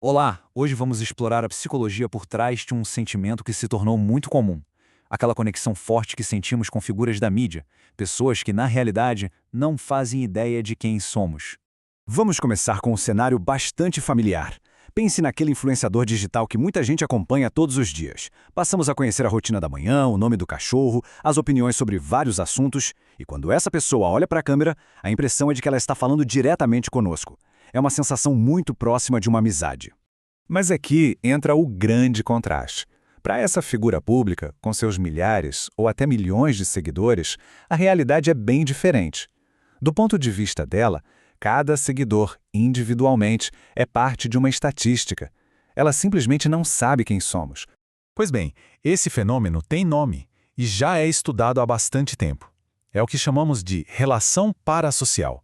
Olá, hoje vamos explorar a psicologia por trás de um sentimento que se tornou muito comum. Aquela conexão forte que sentimos com figuras da mídia, pessoas que, na realidade, não fazem ideia de quem somos. Vamos começar com um cenário bastante familiar. Pense naquele influenciador digital que muita gente acompanha todos os dias. Passamos a conhecer a rotina da manhã, o nome do cachorro, as opiniões sobre vários assuntos, e quando essa pessoa olha para a câmera, a impressão é de que ela está falando diretamente conosco. É uma sensação muito próxima de uma amizade. Mas aqui entra o grande contraste. Para essa figura pública, com seus milhares ou até milhões de seguidores, a realidade é bem diferente. Do ponto de vista dela, cada seguidor, individualmente, é parte de uma estatística. Ela simplesmente não sabe quem somos. Pois bem, esse fenômeno tem nome e já é estudado há bastante tempo. É o que chamamos de relação parasocial.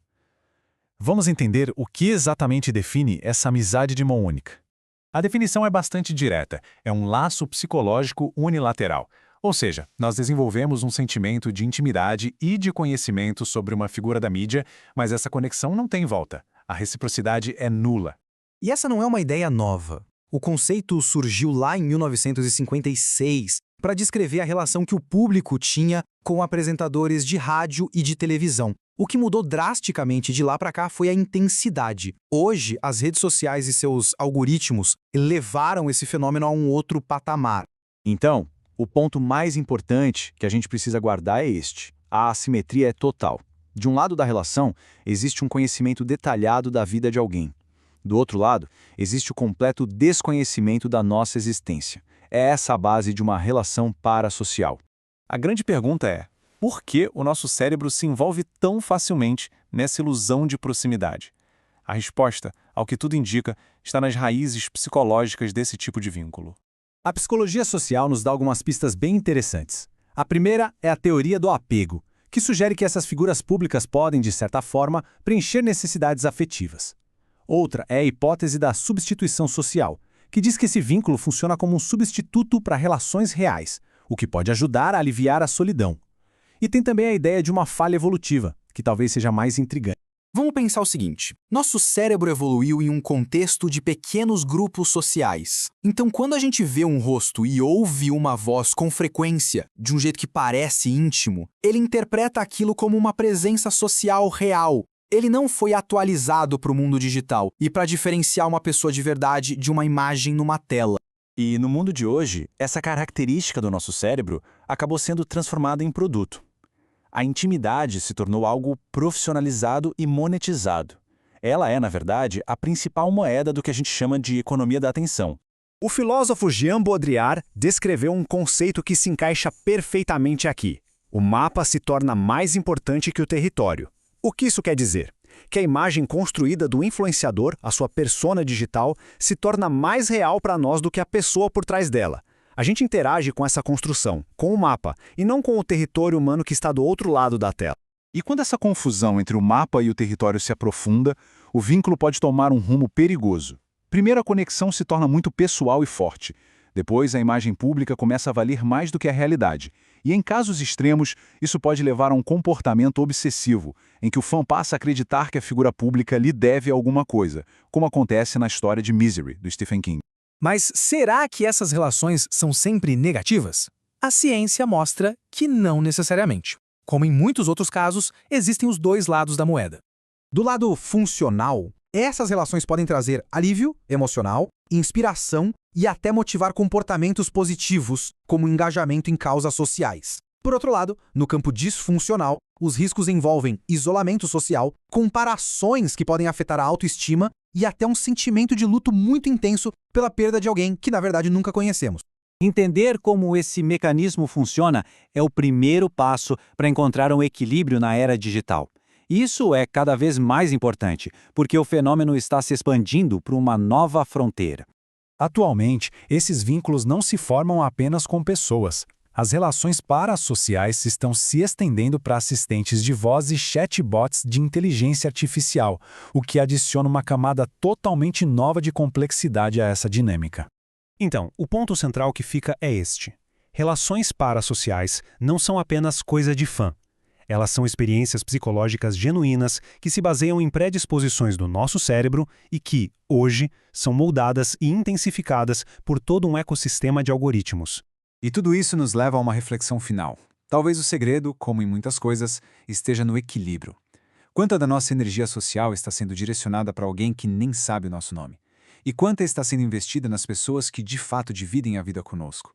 Vamos entender o que exatamente define essa amizade de mão única. A definição é bastante direta, é um laço psicológico unilateral. Ou seja, nós desenvolvemos um sentimento de intimidade e de conhecimento sobre uma figura da mídia, mas essa conexão não tem volta. A reciprocidade é nula. E essa não é uma ideia nova. O conceito surgiu lá em 1956 para descrever a relação que o público tinha com apresentadores de rádio e de televisão. O que mudou drasticamente de lá para cá foi a intensidade. Hoje, as redes sociais e seus algoritmos levaram esse fenômeno a um outro patamar. Então, o ponto mais importante que a gente precisa guardar é este. A assimetria é total. De um lado da relação, existe um conhecimento detalhado da vida de alguém. Do outro lado, existe o completo desconhecimento da nossa existência. É essa a base de uma relação parasocial. A grande pergunta é: por que o nosso cérebro se envolve tão facilmente nessa ilusão de proximidade? A resposta, ao que tudo indica, está nas raízes psicológicas desse tipo de vínculo. A psicologia social nos dá algumas pistas bem interessantes. A primeira é a teoria do apego, que sugere que essas figuras públicas podem, de certa forma, preencher necessidades afetivas. Outra é a hipótese da substituição social, que diz que esse vínculo funciona como um substituto para relações reais, o que pode ajudar a aliviar a solidão. E tem também a ideia de uma falha evolutiva, que talvez seja mais intrigante. Vamos pensar o seguinte: nosso cérebro evoluiu em um contexto de pequenos grupos sociais. Então, quando a gente vê um rosto e ouve uma voz com frequência, de um jeito que parece íntimo, ele interpreta aquilo como uma presença social real. Ele não foi atualizado para o mundo digital e para diferenciar uma pessoa de verdade de uma imagem numa tela. E no mundo de hoje, essa característica do nosso cérebro acabou sendo transformada em produto. A intimidade se tornou algo profissionalizado e monetizado. Ela é, na verdade, a principal moeda do que a gente chama de economia da atenção. O filósofo Jean Baudrillard descreveu um conceito que se encaixa perfeitamente aqui. O mapa se torna mais importante que o território. O que isso quer dizer? Que a imagem construída do influenciador, a sua persona digital, se torna mais real para nós do que a pessoa por trás dela. A gente interage com essa construção, com o mapa, e não com o território humano que está do outro lado da tela. E quando essa confusão entre o mapa e o território se aprofunda, o vínculo pode tomar um rumo perigoso. Primeiro, a conexão se torna muito pessoal e forte. Depois, a imagem pública começa a valer mais do que a realidade. E em casos extremos, isso pode levar a um comportamento obsessivo, em que o fã passa a acreditar que a figura pública lhe deve alguma coisa, como acontece na história de Misery, do Stephen King. Mas será que essas relações são sempre negativas? A ciência mostra que não necessariamente. Como em muitos outros casos, existem os dois lados da moeda. Do lado funcional, essas relações podem trazer alívio emocional, inspiração e até motivar comportamentos positivos, como engajamento em causas sociais. Por outro lado, no campo disfuncional, os riscos envolvem isolamento social, comparações que podem afetar a autoestima e até um sentimento de luto muito intenso pela perda de alguém que, na verdade, nunca conhecemos. Entender como esse mecanismo funciona é o primeiro passo para encontrar um equilíbrio na era digital. Isso é cada vez mais importante, porque o fenômeno está se expandindo para uma nova fronteira. Atualmente, esses vínculos não se formam apenas com pessoas. As relações parasociais estão se estendendo para assistentes de voz e chatbots de inteligência artificial, o que adiciona uma camada totalmente nova de complexidade a essa dinâmica. Então, o ponto central que fica é este: relações parasociais não são apenas coisa de fã. Elas são experiências psicológicas genuínas que se baseiam em predisposições do nosso cérebro e que, hoje, são moldadas e intensificadas por todo um ecossistema de algoritmos. E tudo isso nos leva a uma reflexão final. Talvez o segredo, como em muitas coisas, esteja no equilíbrio. Quanta da nossa energia social está sendo direcionada para alguém que nem sabe o nosso nome? E quanta está sendo investida nas pessoas que de fato dividem a vida conosco?